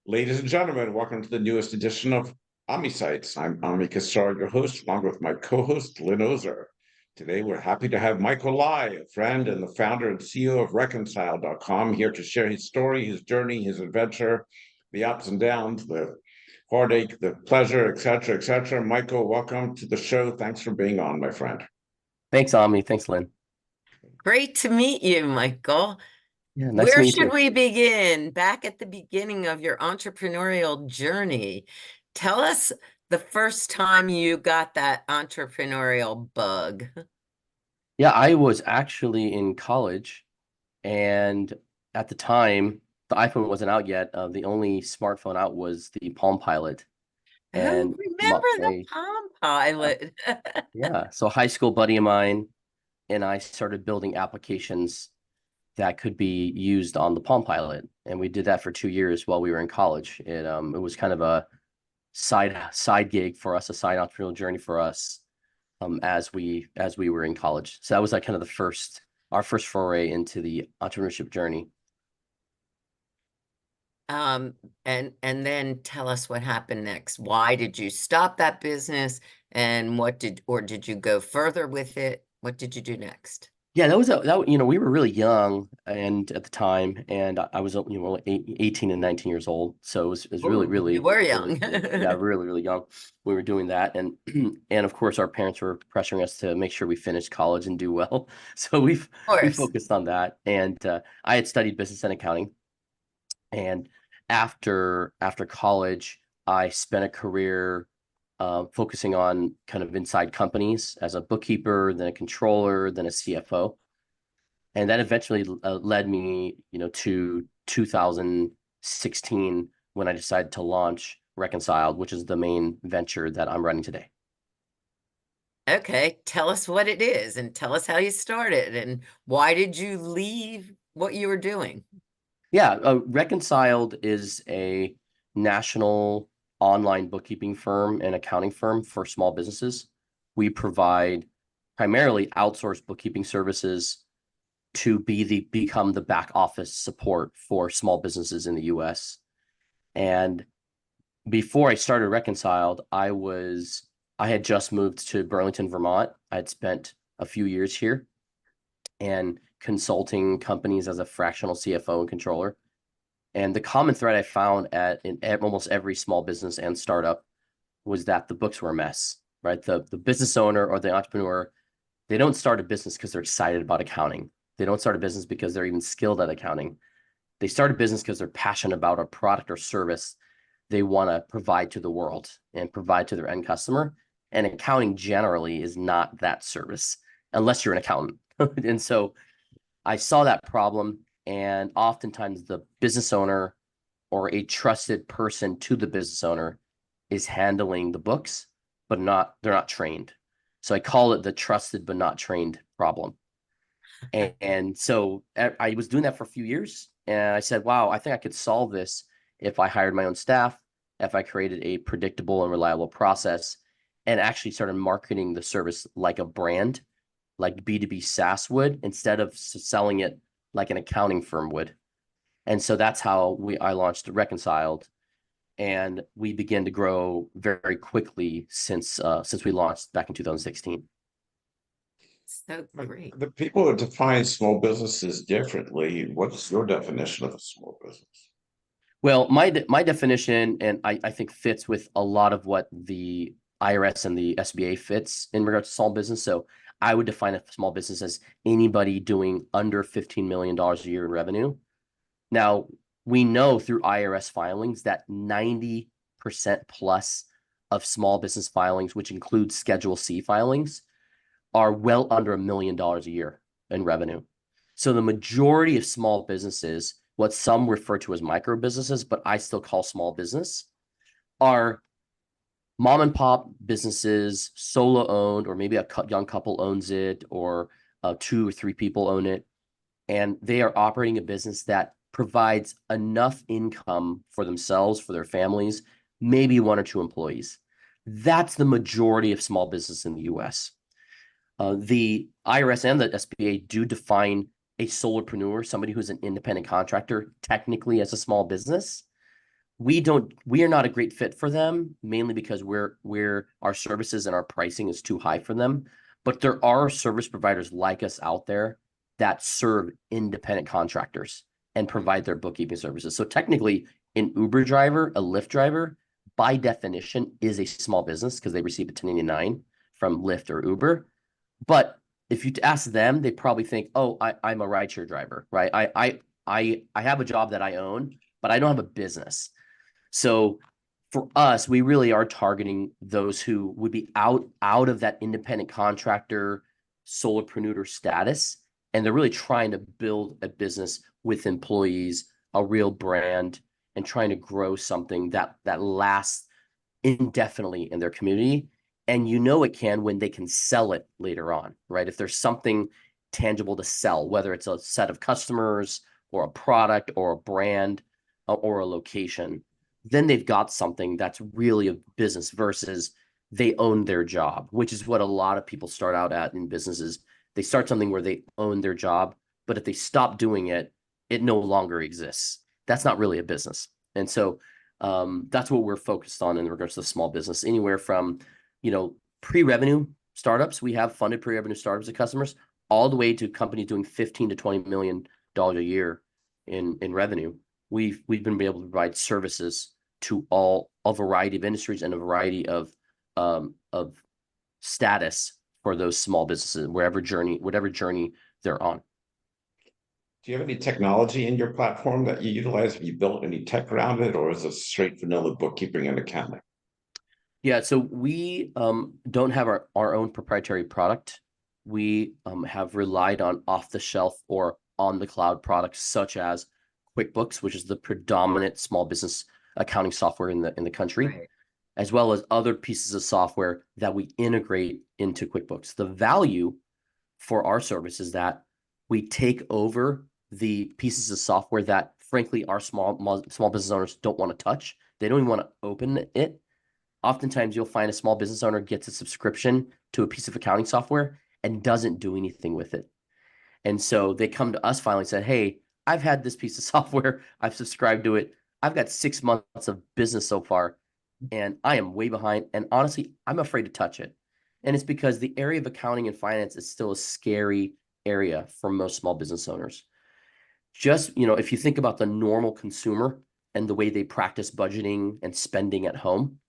Ladies and gentlemen, welcome to the newest edition of AmiSights. I'm Ami, your host, along with my co-host, Lynn Ozer. Today, we're happy to have Michael Lai, a friend and the founder and CEO of Reconcile.com, here to share his story, his journey, his adventure, the ups and downs, the heartache, the pleasure, etc., etc. Michael, welcome to the show. Thanks for being on, my friend. Thanks, Ami. Thanks, Lynn. Great to meet you, Michael. Yeah, nice to Where meet you should too. we begin? Back at the beginning of your entrepreneurial journey. Tell us the first time you got that entrepreneurial bug. Yeah, I was actually in college, and at the time, the iPhone wasn't out yet. The only smartphone out was the Palm Pilot. Oh, And remember the Palm Pilot? yeah, so a high school buddy of mine and I started building applications that could be used on the Palm Pilot, and we did that for 2 years while we were in college. It was kind of a side gig for us, a side entrepreneurial journey for us, as we were in college. So that was like kind of our first foray into the entrepreneurship journey. And then tell us what happened next. Why did you stop that business, and did you go further with it? What did you do next? Yeah, we were really young and at the time, and I was 18 and 19 years old, so it was really, really, you were really, young. yeah, really, really young. We were doing that, and and of course our parents were pressuring us to make sure we finished college and do well. So we focused on that, and I had studied business and accounting, and after college, I spent a career focusing on kind of inside companies as a bookkeeper, then a controller, then a CFO. And that eventually led me, to 2016 when I decided to launch Reconciled, which is the main venture that I'm running today. Okay, tell us what it is and tell us how you started and why did you leave what you were doing? Yeah, Reconciled is a national online bookkeeping firm and accounting firm for small businesses. We provide primarily outsourced bookkeeping services to become the back office support for small businesses in the US. And before I started Reconciled, I had just moved to Burlington, Vermont. I had spent a few years here and consulting companies as a fractional CFO and controller. And the common thread I found in almost every small business and startup was that the books were a mess, right? The business owner or the entrepreneur, they don't start a business because they're excited about accounting. They don't start a business because they're even skilled at accounting. They start a business because they're passionate about a product or service they want to provide to the world and provide to their end customer. And accounting generally is not that service unless you're an accountant. And so I saw that problem, and oftentimes the business owner or a trusted person to the business owner is handling the books, but they're not trained. So I call it the trusted but not trained problem. And so I was doing that for a few years, and I said, wow, I think I could solve this if I hired my own staff, if I created a predictable and reliable process, and actually started marketing the service like a brand, like B2B SaaS would, instead of selling it like an accounting firm would. And so that's how I launched Reconciled, and we began to grow very quickly since we launched back in 2016. So great. The people that define small businesses differently, what's your definition of a small business? Well, my definition, and I think fits with a lot of what the IRS and the SBA fits in regards to small business. So I would define a small business as anybody doing under $15 million a year in revenue. Now, we know through IRS filings that 90% plus of small business filings, which include Schedule C filings, are well under $1 million a year in revenue. So the majority of small businesses, what some refer to as micro businesses, but I still call small business, are mom and pop businesses, solo owned, or maybe a young couple owns it, or 2 or 3 people own it. And they are operating a business that provides enough income for themselves, for their families, maybe 1 or 2 employees. That's the majority of small business in the US. The IRS and the SBA do define a solopreneur, somebody who's an independent contractor, technically as a small business. we are not a great fit for them, mainly because our services and our pricing is too high for them. But there are service providers like us out there that serve independent contractors and provide their bookkeeping services. So technically, an Uber driver, a Lyft driver, by definition, is a small business because they receive a 1099 from Lyft or Uber. But if you ask them, they probably think, "Oh, I'm a rideshare driver, right? I have a job that I own, but I don't have a business." So for us, we really are targeting those who would be out of that independent contractor, solopreneur status, and they're really trying to build a business with employees, a real brand, and trying to grow something that lasts indefinitely in their community. And it can when they can sell it later on, right? If there's something tangible to sell, whether it's a set of customers or a product or a brand or a location, then they've got something that's really a business versus they own their job, which is what a lot of people start out at in businesses. They start something where they own their job, but if they stop doing it, it no longer exists. That's not really a business. And so that's what we're focused on in regards to small business, anywhere from, pre-revenue startups. We have funded pre-revenue startups and customers, all the way to companies doing $15 to $20 million a year in revenue. We've been able to provide services to a variety of industries and a variety of status for those small businesses, whatever journey they're on. Do you have any technology in your platform that you utilize? Have you built any tech around it, or is it straight vanilla bookkeeping and accounting? Yeah, so we don't have our own proprietary product. We have relied on off-the-shelf or on-the-cloud products such as QuickBooks, which is the predominant small business accounting software in the country, Right. as well as other pieces of software that we integrate into QuickBooks. The value for our service is that we take over the pieces of software that, frankly, our small business owners don't want to touch. They don't even want to open it. Oftentimes, you'll find a small business owner gets a subscription to a piece of accounting software and doesn't do anything with it. And so they come to us finally and said, "Hey, I've had this piece of software. I've subscribed to it. I've got 6 months of business so far, and I am way behind. And honestly, I'm afraid to touch it." And it's because the area of accounting and finance is still a scary area for most small business owners. Just, if you think about the normal consumer and the way they practice budgeting and spending at home,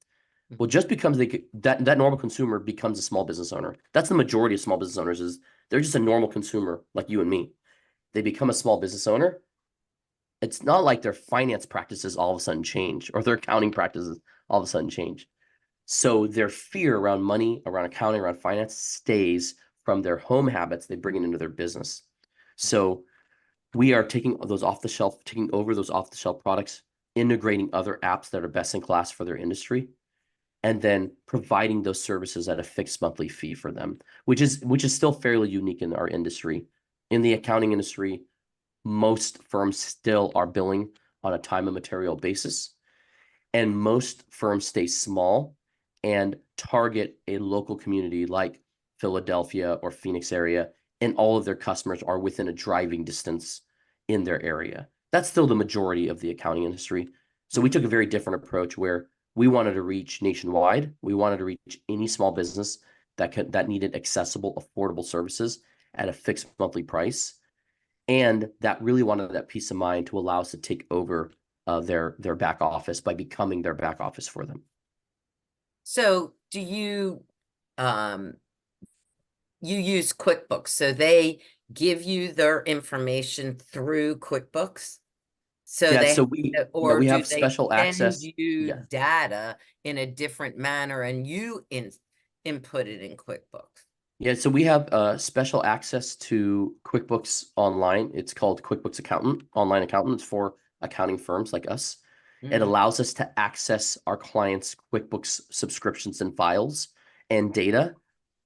well, just becomes that normal consumer becomes a small business owner. That's the majority of small business owners, is they're just a normal consumer like you and me. They become a small business owner. It's not like their finance practices all of a sudden change or their accounting practices all of a sudden change. So their fear around money, around accounting, around finance stays from their home habits. They bring it into their business. So we are taking over those off-the-shelf products, integrating other apps that are best in class for their industry, and then providing those services at a fixed monthly fee for them, which is still fairly unique in our industry. In the accounting industry, most firms still are billing on a time and material basis, and most firms stay small and target a local community like Philadelphia or Phoenix area, and all of their customers are within a driving distance in their area. That's still the majority of the accounting industry. So we took a very different approach where we wanted to reach nationwide. We wanted to reach any small business that needed accessible, affordable services at a fixed monthly price, and that really wanted that peace of mind to allow us to take over their back office by becoming their back office for them. So do you use QuickBooks? So they give you their information through QuickBooks? So Yeah, they so we or do have they special send access. you Yeah. data in a different manner and you input it in QuickBooks? Yeah, so we have special access to QuickBooks Online. It's called QuickBooks Accountant, Online Accountant. It's for accounting firms like us. It allows us to access our clients' QuickBooks subscriptions and files and data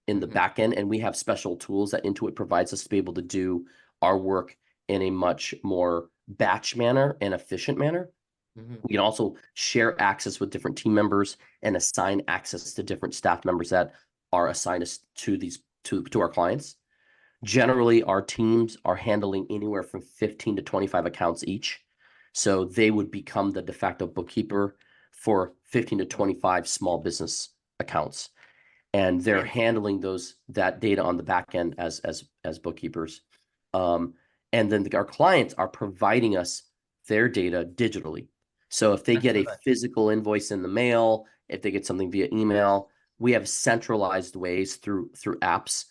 in the back end, and we have special tools that Intuit provides us to be able to do our work in a much more batch manner and efficient manner. We can also share access with different team members and assign access to different staff members that are assigned to our clients. Generally, our teams are handling anywhere from 15 to 25 accounts each. So they would become the de facto bookkeeper for 15 to 25 small business accounts. And they're handling that data on the back end as bookkeepers. And then our clients are providing us their data digitally. So if they get a physical invoice in the mail, if they get something via email, we have centralized ways through apps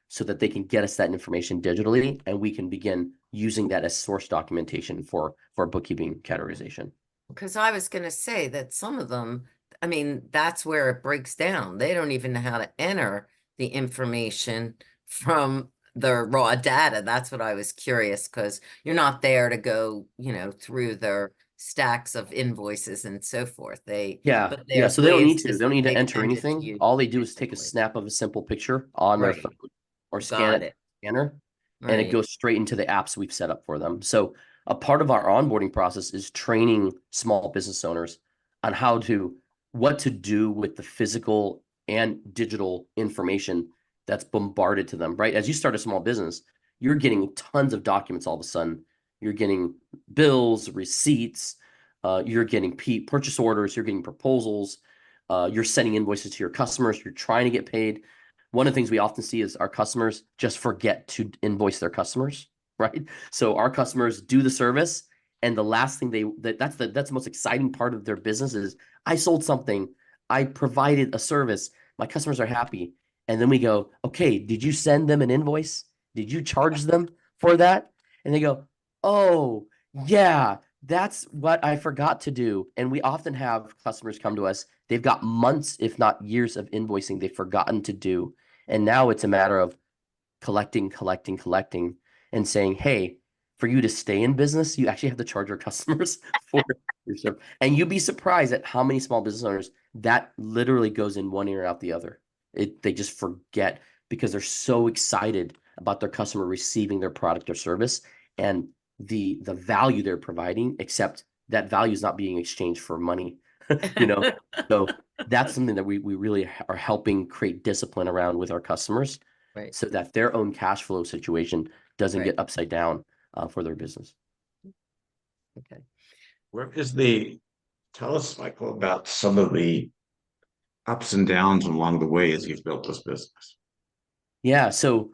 so that they can get us that information digitally, and we can begin using that as source documentation for bookkeeping categorization. Because I was going to say that some of them, I mean, that's where it breaks down. They don't even know how to enter the information from their raw data. That's what I was curious, because you're not there to go, through their stacks of invoices and so forth. So they don't need to. They don't need to enter anything. All they do is take a snap of a simple picture on their phone or scan it scanner, and it goes straight into the apps we've set up for them. So a part of our onboarding process is training small business owners on what to do with the physical and digital information that's bombarded to them, right? As you start a small business, you're getting tons of documents all of a sudden. You're getting bills, receipts, you're getting purchase orders, you're getting proposals, you're sending invoices to your customers, you're trying to get paid. One of the things we often see is our customers just forget to invoice their customers, right? So our customers do the service, and the last thing that's the most exciting part of their business is, I sold something, I provided a service, my customers are happy. And then we go, okay, did you send them an invoice? Did you charge them for that? And they go, oh, yeah, that's what I forgot to do. And we often have customers come to us. They've got months, if not years, of invoicing they've forgotten to do. And now it's a matter of collecting, and saying, hey, for you to stay in business, you actually have to charge your customers for your service. And you'd be surprised at how many small business owners that literally goes in one ear out the other. They just forget because they're so excited about their customer receiving their product or service and the value they're providing, except that value is not being exchanged for money. So that's something that we really are helping create discipline around with our customers, so that their own cash flow situation doesn't get upside down for their business. Okay. Tell us, Michael, about some of the ups and downs along the way as you've built this business. Yeah. So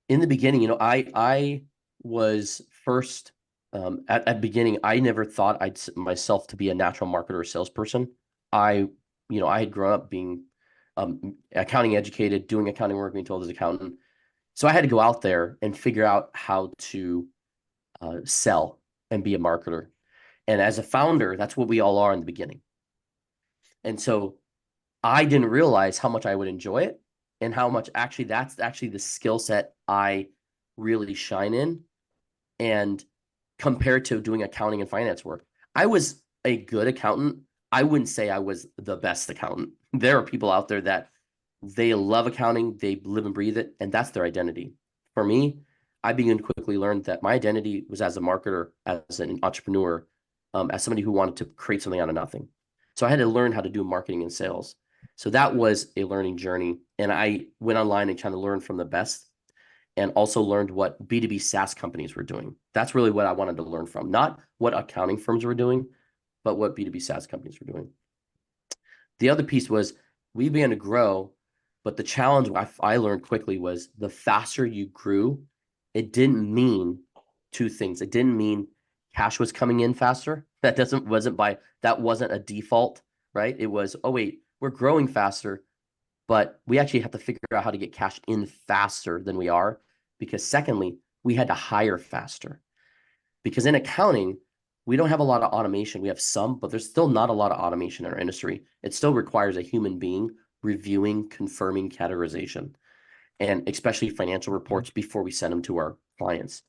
in the beginning, I was first at the beginning, I never thought I'd myself to be a natural marketer or salesperson. I had grown up being accounting educated, doing accounting work, being told as an accountant. So I had to go out there and figure out how to sell and be a marketer. And as a founder, that's what we all are in the beginning. And so I didn't realize how much I would enjoy it and how much that's the skill set I really shine in. And compared to doing accounting and finance work, I was a good accountant. I wouldn't say I was the best accountant. There are people out there that they love accounting, they live and breathe it, and that's their identity. For me, I began to quickly learn that my identity was as a marketer, as an entrepreneur, as somebody who wanted to create something out of nothing. So I had to learn how to do marketing and sales. So that was a learning journey. And I went online and kind of learned from the best, and also learned what B2B SaaS companies were doing. That's really what I wanted to learn from, not what accounting firms were doing, but what B2B SaaS companies were doing. The other piece was we began to grow, but the challenge I learned quickly was the faster you grew, it didn't mean two things. It didn't mean cash was coming in faster. That wasn't a default, right? It was, oh wait, we're growing faster, but we actually have to figure out how to get cash in faster than we are. Because secondly, we had to hire faster. Because in accounting, we don't have a lot of automation. We have some, but there's still not a lot of automation in our industry. It still requires a human being reviewing, confirming categorization, and especially financial reports before we send them to our clients.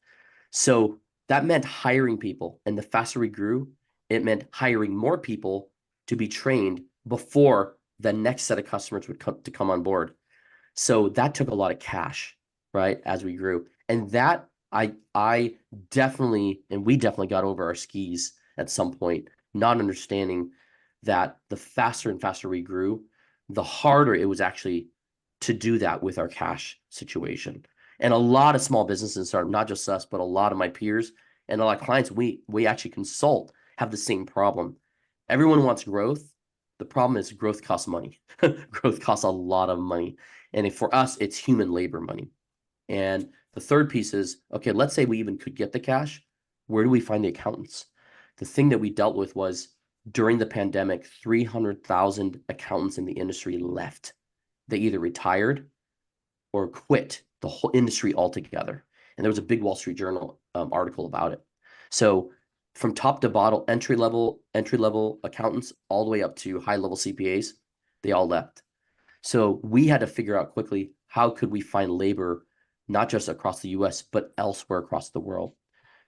So that meant hiring people. And the faster we grew, it meant hiring more people to be trained before the next set of customers would come on board. So that took a lot of cash, right, as we grew. And that I definitely, and we definitely got over our skis at some point, not understanding that the faster and faster we grew, the harder it was actually to do that with our cash situation. And a lot of small businesses started, not just us, but a lot of my peers And a lot of clients we actually consult have the same problem. Everyone wants growth. The problem is growth costs money. Growth costs a lot of money. And for us, it's human labor money. And the third piece is, okay, let's say we even could get the cash. Where do we find the accountants? The thing that we dealt with was during the pandemic, 300,000 accountants in the industry left. They either retired or quit the whole industry altogether. And there was a big Wall Street Journal article about it. So from top to bottom, entry level accountants all the way up to high level CPAs, they all left. So we had to figure out quickly, how could we find labor, not just across the US, but elsewhere across the world.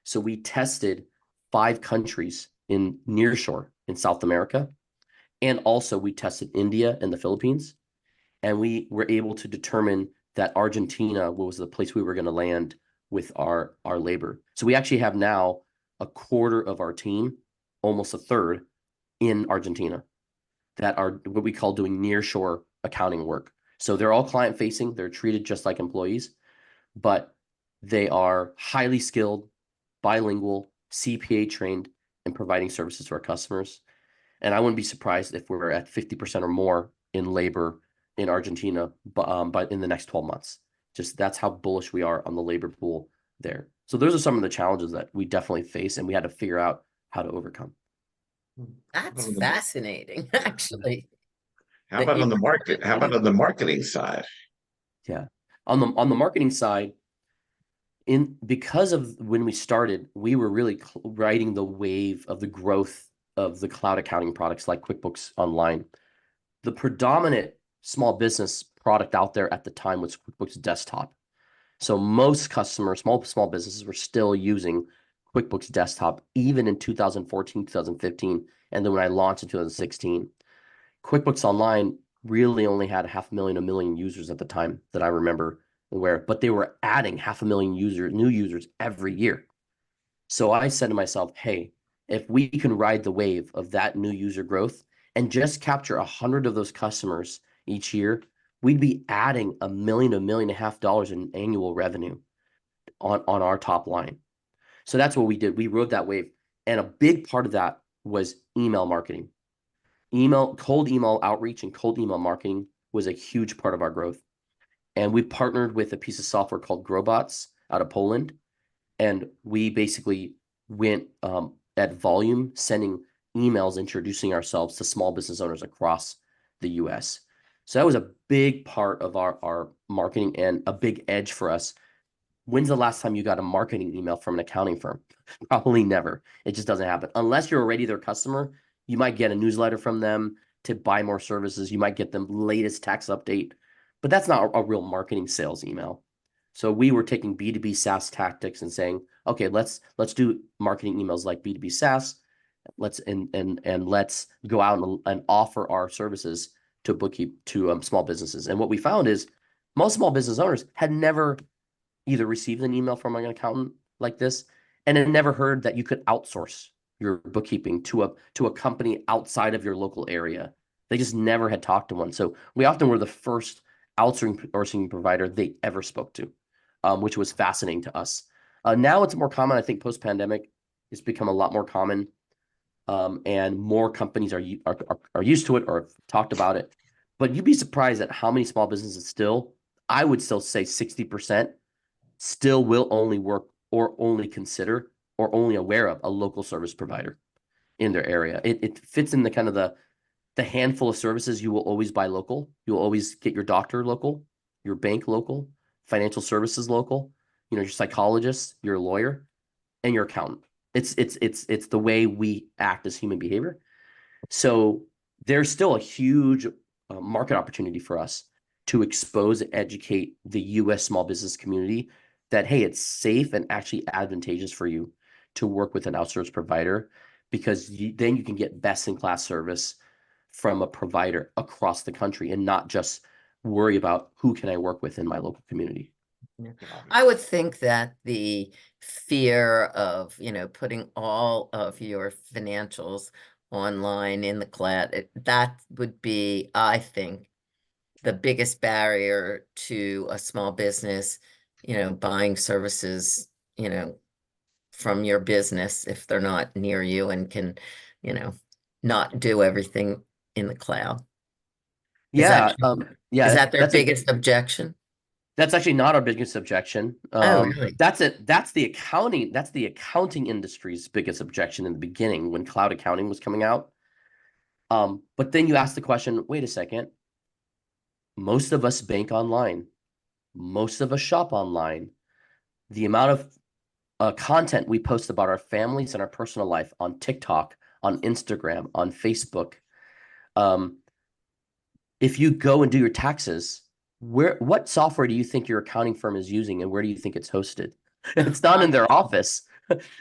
So we tested 5 countries in nearshore in South America. And also we tested India and the Philippines. And we were able to determine that Argentina was the place we were going to land with our labor. So we actually have now a quarter of our team, almost a third, in Argentina that are what we call doing nearshore accounting work. So they're all client facing. They're treated just like employees, but they are highly skilled, bilingual, CPA trained, and providing services to our customers. And I wouldn't be surprised if we're at 50% or more in labor in Argentina, but in the next 12 months. Just that's how bullish we are on the labor pool there. So those are some of the challenges that we definitely face, and we had to figure out how to overcome. That's fascinating, actually. How about on the market? How about on the marketing side? Yeah. On the marketing side, because of when we started, we were really riding the wave of the growth of the cloud accounting products like QuickBooks Online. The predominant small business product out there at the time was QuickBooks Desktop. So most customers, small businesses, were still using QuickBooks Desktop, even in 2014, 2015, and then when I launched in 2016. QuickBooks Online really only had 500,000, 1 million users at the time that I remember, but they were adding 500,000 new users every year. So I said to myself, hey, if we can ride the wave of that new user growth and just capture 100 of those customers each year, we'd be adding $1 million to $1.5 million in annual revenue on our top line. So that's what we did. We rode that wave. And a big part of that was email marketing. Cold email outreach and cold email marketing was a huge part of our growth. And we partnered with a piece of software called Growbots out of Poland. And we basically went at volume, sending emails introducing ourselves to small business owners across the US. So that was a big part of our marketing and a big edge for us. When's the last time you got a marketing email from an accounting firm? Probably never. It just doesn't happen. Unless you're already their customer, you might get a newsletter from them to buy more services. You might get them latest tax update, but that's not a real marketing sales email. So we were taking B2B SaaS tactics and saying, okay, let's do marketing emails like B2B SaaS. Let's go out and offer our services to small businesses. And what we found is most small business owners had never either received an email from an accountant like this, and had never heard that you could outsource your bookkeeping to a company outside of your local area. They just never had talked to one. So we often were the first outsourcing provider they ever spoke to, which was fascinating to us. Now it's more common. I think post-pandemic, it's become a lot more common, and more companies are used to it or have talked about it. But you'd be surprised at how many small businesses still, I would still say 60%, still will only work or only consider or only aware of a local service provider in their area. It fits in the kind of the handful of services you will always buy local. You'll always get your doctor local, your bank local, financial services local, your psychologist, your lawyer, and your accountant. It's the way we act as human behavior. So there's still a huge market opportunity for us to expose and educate the US small business community that, hey, it's safe and actually advantageous for you to work with an outsourced provider, because then you can get best-in-class service from a provider across the country and not just worry about who can I work with in my local community. I would think that the fear of, putting all of your financials online in the cloud, that would be, I think, the biggest barrier to a small business, buying services, from your business if they're not near you and can, you know, not do everything in the cloud. Is that Yeah, true? Is yeah, that their biggest objection? that's actually not our biggest objection. Oh, really? That's the accounting industry's biggest objection in the beginning when cloud accounting was coming out. But then you ask the question, wait a second, most of us bank online, most of us shop online. The amount of content we post about our families and our personal life on TikTok, on Instagram, on Facebook. If you go and do your taxes, what software do you think your accounting firm is using, and where do you think it's hosted? It's not in their office.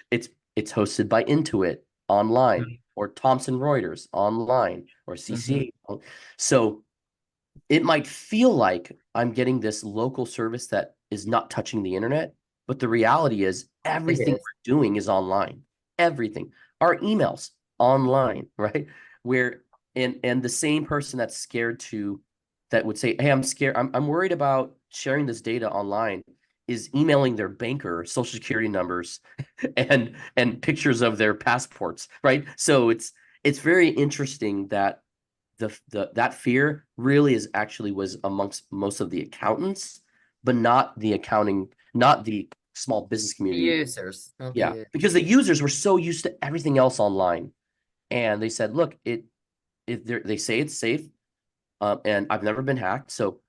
It's hosted by Intuit online, or Thomson Reuters online, or CCA. So it might feel like I'm getting this local service that is not touching the internet, but the reality is everything is. we're doing is online. Everything. Our emails online, right? Where and the same person that's scared that would say, "Hey, I'm scared. I'm worried about sharing this data online," is emailing their banker social security numbers and pictures of their passports, right? So it's very interesting that that fear really was amongst most of the accountants, but not the small business The community. users, not the Yeah, users. because the users were so used to everything else online, and they said, "Look, they say it's safe, and I've never been hacked." So,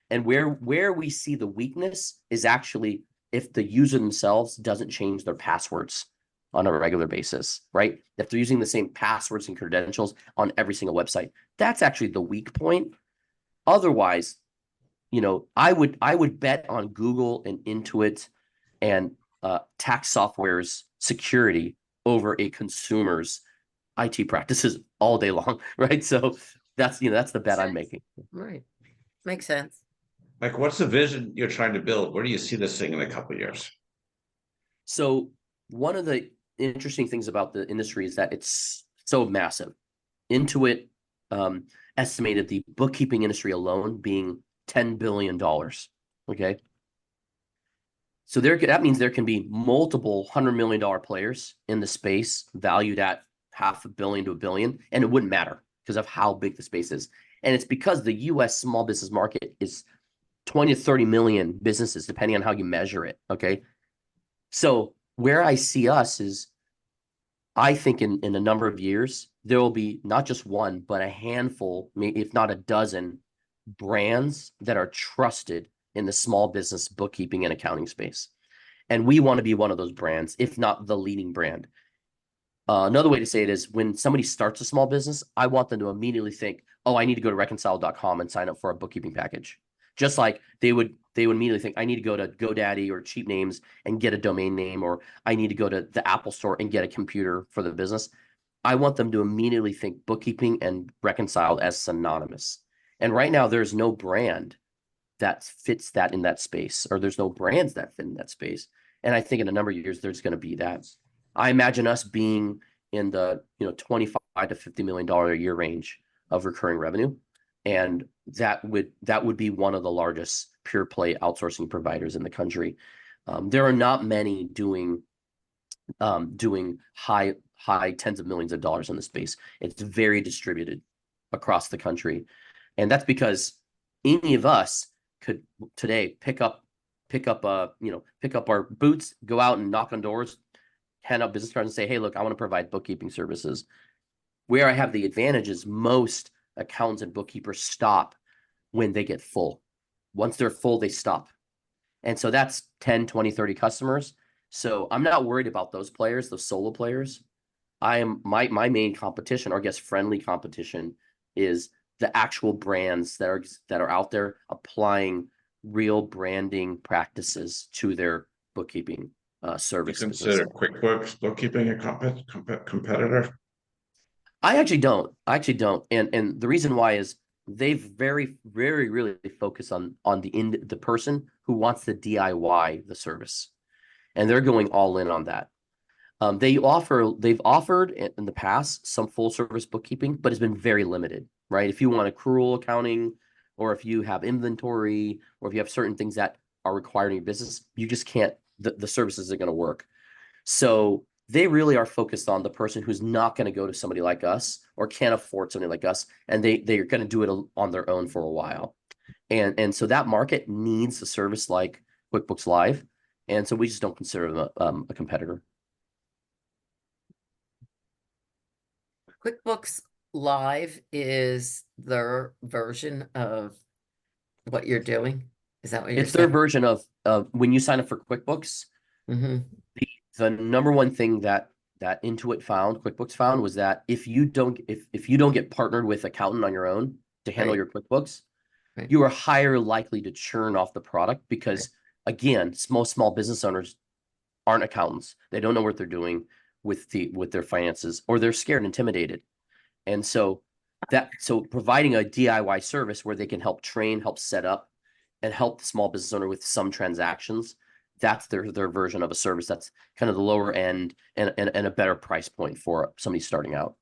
and where we see the weakness is actually if the user themselves doesn't change their passwords on a regular basis, right? If they're using the same passwords and credentials on every single website, that's actually the weak point. Otherwise, I would bet on Google and Intuit and tax software's security over a consumer's IT practices all day long, right? So that's the bet I'm making. Right. Makes sense. Like, what's the vision you're trying to build? Where do you see this thing in a couple of years? So one of the interesting things about the industry is that it's so massive. Intuit estimated the bookkeeping industry alone being $10 billion. Okay. So that means there can be multiple $100 million players in the space valued at $500 million to $1 billion, and it wouldn't matter because of how big the space is. And it's because the US small business market is 20 to 30 million businesses, depending on how you measure it. Okay. So where I see us is, I think in a number of years, there will be not just one, but a handful, maybe if not a dozen brands that are trusted in the small business bookkeeping and accounting space. And we want to be one of those brands, if not the leading brand. Another way to say it is when somebody starts a small business, I want them to immediately think, oh, I need to go to reconcile.com and sign up for a bookkeeping package. Just like they would immediately think, I need to go to GoDaddy or Cheap Names and get a domain name, or I need to go to the Apple Store and get a computer for the business. I want them to immediately think bookkeeping and reconcile as synonymous. And right now, there's no brand that fits that in that space, or there's no brands that fit in that space. And I think in a number of years, there's going to be that. I imagine us being in the 25 to $50 million a year range of recurring revenue. And that would be one of the largest pure play outsourcing providers in the country. There are not many doing high tens of millions of dollars in the space. It's very distributed across the country. And that's because any of us could today pick up our boots, go out and knock on doors, hand out business cards and say, hey, look, I want to provide bookkeeping services. Where I have the advantage is most accountants and bookkeepers stop when they get full. Once they're full, they stop. And so that's 10, 20, 30 customers. So I'm not worried about those players, those solo players. My main competition, or I guess friendly competition, is the actual brands that are out there applying real branding practices to their bookkeeping service. You consider QuickBooks bookkeeping a competitor? I actually don't. And the reason why is they've very, very, really focused on the person who wants to DIY the service, and they're going all in on that. They've offered in the past some full service bookkeeping, but it's been very limited, right? If you want accrual accounting, or if you have inventory, or if you have certain things that are required in your business, you just can't. The service isn't going to work. So they really are focused on the person who's not going to go to somebody like us or can't afford somebody like us, and they're going to do it on their own for a while. And so that market needs a service like QuickBooks Live, and so we just don't consider them a competitor. QuickBooks Live is their version of what you're doing. Is that what you're It's their saying? version of when you sign up for QuickBooks, Mm-hmm. the number one thing that Intuit found, QuickBooks found, was that if you don't get partnered with an accountant on your own to handle Right. your QuickBooks, Right. you are higher likely to churn off the product because, again, small business owners aren't accountants. They don't know what they're doing with their finances, or they're scared, intimidated. And so providing a DIY service where they can help train, help set up, and help the small business owner with some transactions, that's their version of a service that's kind of the lower end and a better price point for somebody starting out.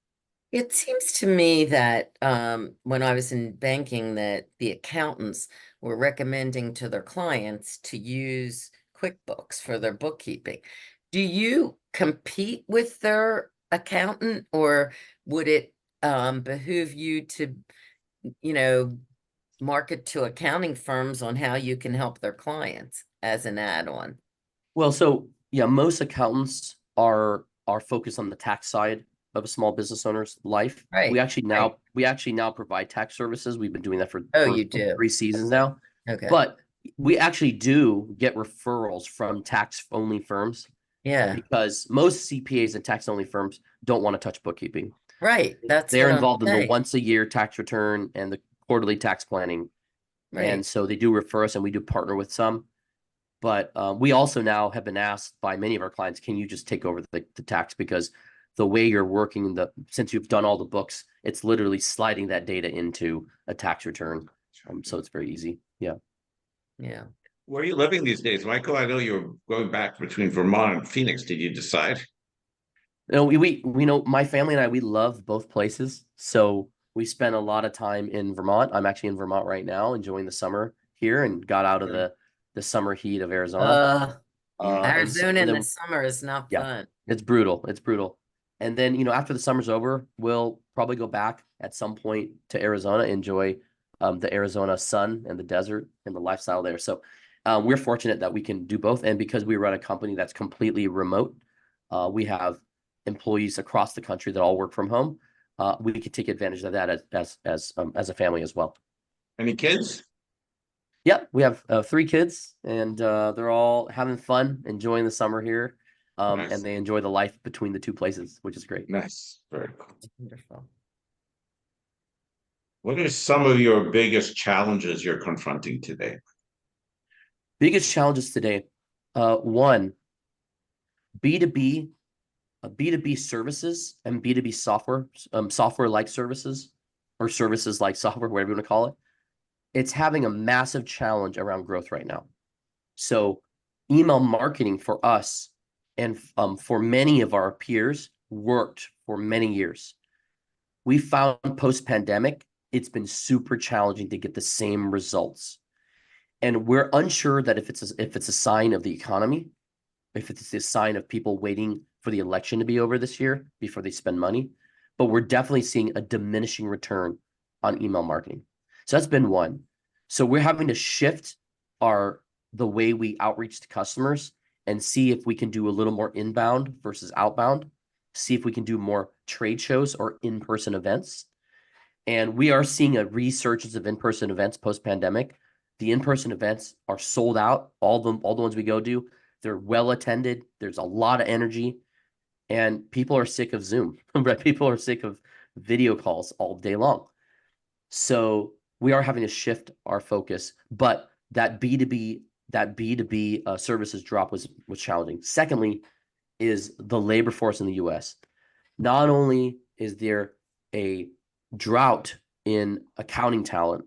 It seems to me that when I was in banking, that the accountants were recommending to their clients to use QuickBooks for their bookkeeping. Do you compete with their accountant, or would it behoove you to, market to accounting firms on how you can help their clients as an add-on? Well, so yeah, most accountants are focused on the tax side of a small business owner's life. We Right. actually now provide tax services. We've been doing that for Oh, you do. 3 seasons now. Okay. But we actually do get referrals from tax-only firms Yeah. because most CPAs and tax-only firms don't want to touch bookkeeping. Right. That's They're what I'm involved in the saying. once-a-year tax return and the quarterly tax planning. Right. And so they do refer us, and we do partner with some. But we also now have been asked by many of our clients, can you just take over the tax? Because the way you're working, since you've done all the books, it's literally sliding that data into a tax return. So it's very easy. Yeah. Yeah. Where are you living these days, Michael? I know you're going back between Vermont and Phoenix. Did you decide? We know my family and I, we love both places. So we spent a lot of time in Vermont. I'm actually in Vermont right now, enjoying the summer here, and got out of the summer heat of Arizona. Arizona in the then summer is not yeah, fun. it's brutal. It's brutal. And then, after the summer's over, we'll probably go back at some point to Arizona, enjoy the Arizona sun and the desert and the lifestyle there. So we're fortunate that we can do both. And because we run a company that's completely remote, we have employees across the country that all work from home. We could take advantage of that as a family as well. Any kids? Yeah, we have 3 kids, and they're all having fun, enjoying the summer here. Nice. And they enjoy the life between the 2 places, which is great. Nice. Very cool. Wonderful. What are some of your biggest challenges you're confronting today? Biggest challenges today. One, B2B, B2B services and B2B software, software-like services, or services like software, whatever you want to call it. It's having a massive challenge around growth right now. So email marketing for us and for many of our peers worked for many years. We found post-pandemic, it's been super challenging to get the same results. And we're unsure that if it's a sign of the economy, if it's a sign of people waiting for the election to be over this year before they spend money, but we're definitely seeing a diminishing return on email marketing. So that's been one. So we're having to shift the way we outreach to customers and see if we can do a little more inbound versus outbound, see if we can do more trade shows or in-person events. And we are seeing a resurgence of in-person events post-pandemic. The in-person events are sold out. All the ones we go to, they're well attended. There's a lot of energy, and people are sick of Zoom. Right? People are sick of video calls all day long. So we are having to shift our focus, but that B2B services drop was challenging. Secondly, is the labor force in the U.S. Not only is there a drought in accounting talent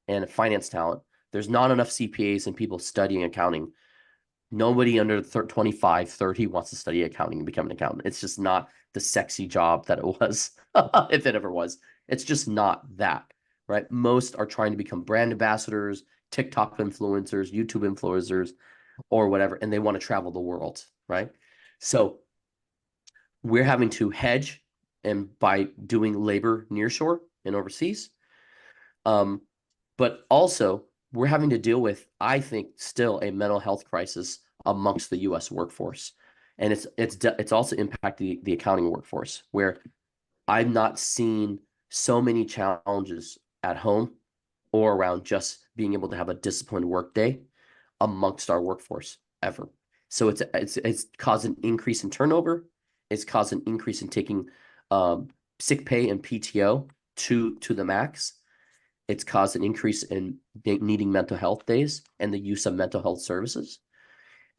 and finance talent, there's not enough CPAs and people studying accounting. Nobody under 25, 30 wants to study accounting and become an accountant. It's just not the sexy job that it was, if it ever was. It's just not that, right? Most are trying to become brand ambassadors, TikTok influencers, YouTube influencers, or whatever, and they want to travel the world, right? So we're having to hedge and by doing labor nearshore and overseas. But also we're having to deal with, I think, still a mental health crisis amongst the U.S. workforce. And it's also impacted the accounting workforce, where I've not seen so many challenges at home or around just being able to have a disciplined work day amongst our workforce ever. So it's caused an increase in turnover. It's caused an increase in taking sick pay and PTO to the max. It's caused an increase in needing mental health days and the use of mental health services,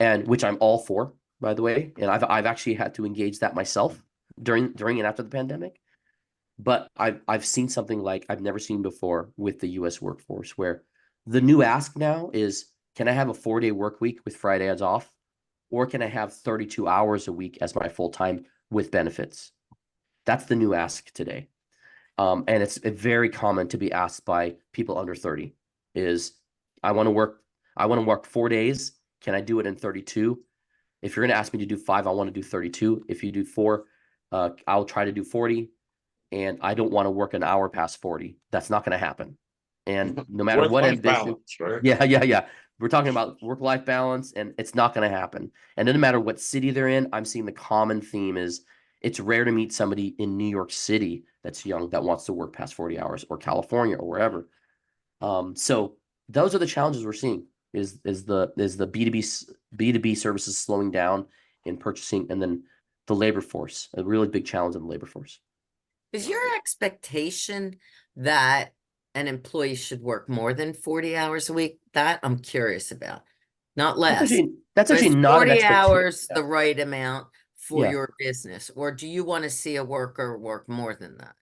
and which I'm all for, by the way. And I've actually had to engage that myself during and after the pandemic. But I've seen something like I've never seen before with the U.S. workforce, where the new ask now is, can I have a 4-day work week with Fridays off? Or can I have 32 hours a week as my full time with benefits? That's the new ask today. And it's very common to be asked by people under 30 is, I want to work 4 days. Can I do it in 32? If you're going to ask me to do 5, I want to do 32. If you do 4, I'll try to do 40. And I don't want to work an hour past 40. That's not going to happen. And no matter what ambition, balance, right? yeah. We're talking about work-life balance, and it's not going to happen. And no matter what city they're in, I'm seeing the common theme is it's rare to meet somebody in New York City that's young that wants to work past 40 hours, or California or wherever. So those are the challenges we're seeing is the B2B services slowing down in purchasing, and then the labor force, a really big challenge in the labor force. Is your expectation that an employee should work more than 40 hours a week? That I'm curious about, not less. That's actually Is not an 40 expectation. hours the right amount for Yeah. your business, or do you want to see a worker work more than that?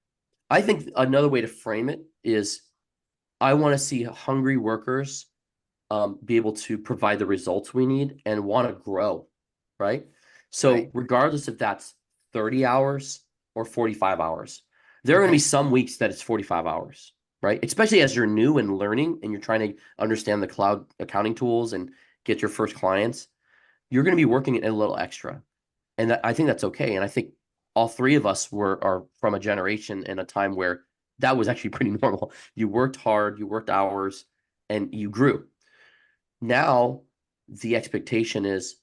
I think another way to frame it is, I want to see hungry workers be able to provide the results we need and want to grow, right? So Right. regardless if that's 30 hours or 45 hours, there are going to be some weeks that it's 45 hours, right? Especially as you're new and learning and you're trying to understand the cloud accounting tools and get your first clients, you're going to be working a little extra. And I think that's okay. And I think all three of us are from a generation and a time where that was actually pretty normal. You worked hard, you worked hours, and you grew. Now the expectation is,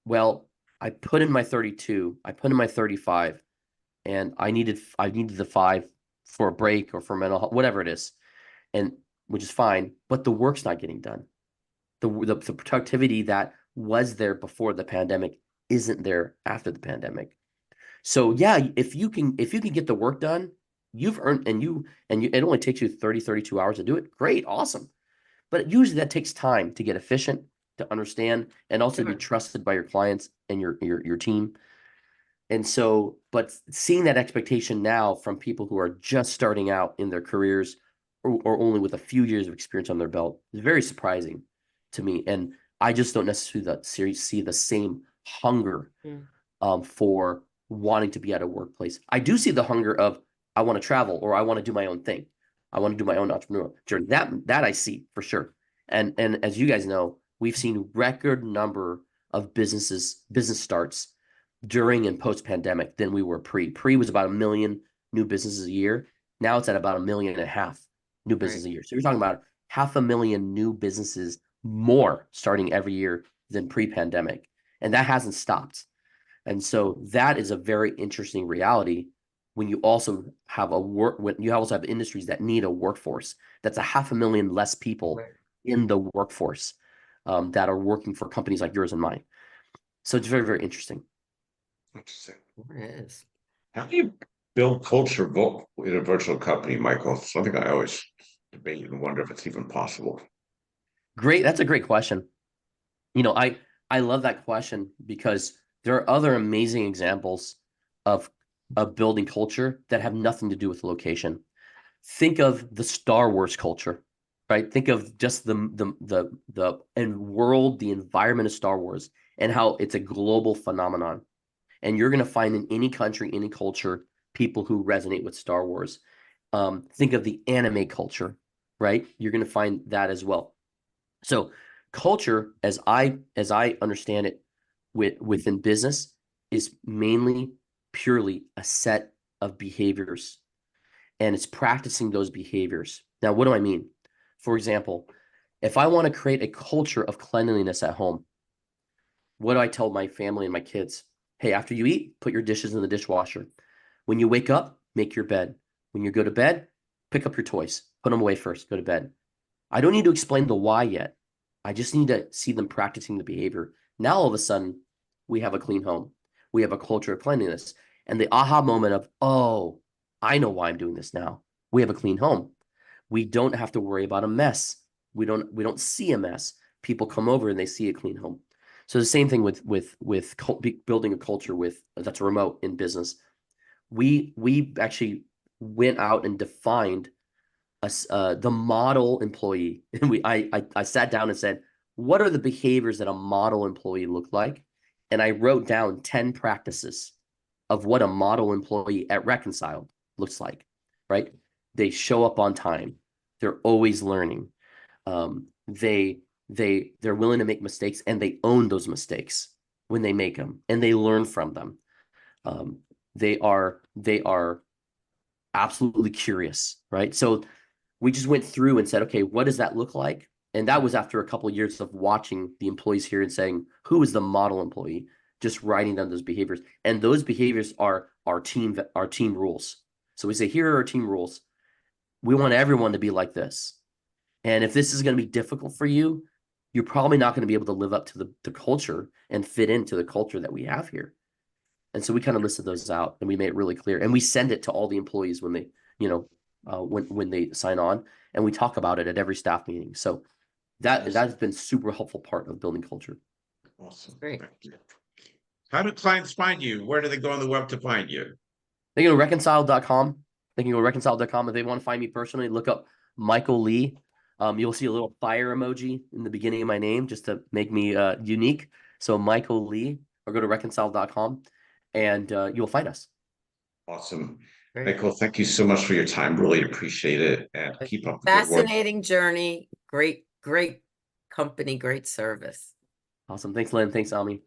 well, I put in my 32, I put in my 35, and I needed the 5 for a break or for mental health, whatever it is, and which is fine, but the work's not getting done. The productivity that was there before the pandemic isn't there after the pandemic. So yeah, if you can get the work done, you've earned, and it only takes you 32 hours to do it. Great, awesome. But usually that takes time to get efficient, to understand, and also be trusted by your clients and your team. And so, but seeing that expectation now from people who are just starting out in their careers, or only with a few years of experience on their belt, is very surprising to me. And I just don't necessarily see the same hunger for wanting to be at a workplace. I do see the hunger of, I want to travel, or I want to do my own thing. I want to do my own entrepreneurial journey. That I see for sure. And as you guys know, we've seen record number of business starts during and post pandemic than we were pre. Pre was about 1 million new businesses a year. Now it's at about 1.5 million new businesses a year. So you're talking about 500,000 new businesses more starting every year than pre-pandemic, and that hasn't stopped. And so that is a very interesting reality when you also have industries that need a workforce. That's 500,000 less people in the workforce that are working for companies like yours and mine. So it's very, very interesting. Interesting. It is. How do you build culture in a virtual company, Michael? Something I always debate and wonder if it's even possible. Great. That's a great question. I love that question because there are other amazing examples of building culture that have nothing to do with location. Think of the Star Wars culture, right? Think of just the environment of Star Wars and how it's a global phenomenon. And you're going to find in any country, any culture, people who resonate with Star Wars. Think of the anime culture, right? You're going to find that as well. So culture, as I understand it, within business, is mainly purely a set of behaviors, and it's practicing those behaviors. Now, what do I mean? For example, if I want to create a culture of cleanliness at home, what do I tell my family and my kids? Hey, after you eat, put your dishes in the dishwasher. When you wake up, make your bed. When you go to bed, pick up your toys, put them away first, go to bed. I don't need to explain the why yet. I just need to see them practicing the behavior. Now, all of a sudden, we have a clean home. We have a culture of cleanliness. And the aha moment of, oh, I know why I'm doing this now. We have a clean home. We don't have to worry about a mess. We don't see a mess. People come over and they see a clean home. So the same thing with building a culture that's remote in business. We actually went out and defined the model employee. And I sat down and said, what are the behaviors that a model employee look like? And I wrote down 10 practices of what a model employee at Reconcile looks like, right? They show up on time. They're always learning. They're willing to make mistakes, and they own those mistakes when they make them, and they learn from them. They are absolutely curious, right? So we just went through and said, okay, what does that look like? And that was after a couple of years of watching the employees here and saying, who is the model employee? Just writing down those behaviors. And those behaviors are our team rules. So we say, here are our team rules. We want everyone to be like this. And if this is going to be difficult for you, you're probably not going to be able to live up to the culture and fit into the culture that we have here. And so we kind of listed those out, and we made it really clear. And we send it to all the employees when they, when they sign on, and we talk about it at every staff meeting. So that's been super helpful part of building culture. Awesome. Great. Thank you. How do clients find you? Where do they go on the web to find you? They can go to reconcile.com. They can go to reconcile.com. If they want to find me personally, look up Michael Lee. You'll see a little fire emoji in the beginning of my name just to make me unique. So Michael Lee, or go to reconcile.com, and you'll find us. Awesome. Great. Michael, thank you so much for your time. Really appreciate it. And keep up the good work. Fascinating journey. Great company, great service. Awesome. Thanks, Lynn. Thanks, Ami.